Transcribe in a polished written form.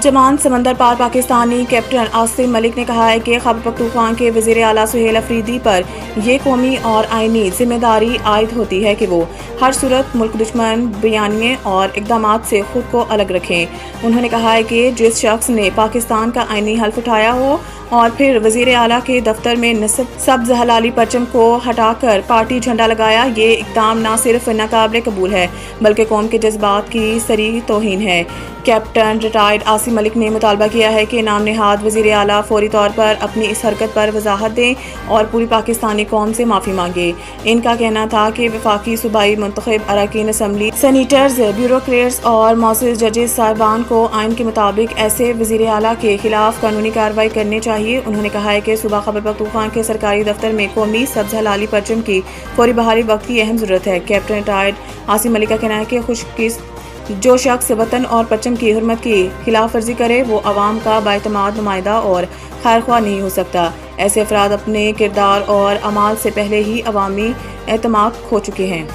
जमान समंदर पार पाकिस्तानी कैप्टन आसिम मलिक ने कहा है कि खैबर पख्तूनख्वा के वज़ीर आला सुहेल अफरीदी पर यह कौमी और आईनी जिम्मेदारी आयद होती है कि वो हर सूरत मुल्क दुश्मन बयानिए और इक़दामात से खुद को अलग रखें। उन्होंने कहा है कि जिस शख्स ने पाकिस्तान का आईनी हल्फ उठाया हो और फिर वज़ीर आला के दफ्तर में नस्ब सब्ज़ हलाली परचम को हटाकर पार्टी झंडा लगाया, ये इक़दाम न सिर्फ नाकाबिल कबूल है बल्कि कौम के जज्बात की सरीह तौहीन है। कैप्टन रिटायर्ड आसिम मलिक ने मुतालबा किया है कि नाम नेहाद वज़ीर आला फौरी तौर पर अपनी इस हरकत पर वजाहत दें और पूरी पाकिस्तानी कौम से माफ़ी मांगे। इनका कहना था कि वफाकी सूबाई मुंतखब अरकान असम्बली, सेनेटर्स, ब्यूरोक्रेट्स और मौसूल जजेस साहिबान को आइन के मुताबिक ऐसे वज़ीर आला के खिलाफ कानूनी कार्रवाई करनी चाहिए। उन्होंने कहा है कि सूबा खैबर पख्तूनख्वा के सरकारी दफ्तर में कौमी सब्ज़ हलाली परचम की फौरी बहाली वक्त की अहम ज़रूरत है। कैप्टन रिटायर्ड आसिम मलिक का कहना है कि जो शख्स वतन और परचम की हुर्मत की खिलाफ वर्जी करे वो अवाम का बाएतमाद नुमाइंदा और खैरख्वाह नहीं हो सकता। ऐसे अफराद अपने किरदार और अमाल से पहले ही अवामी एतमाद खो चुके हैं।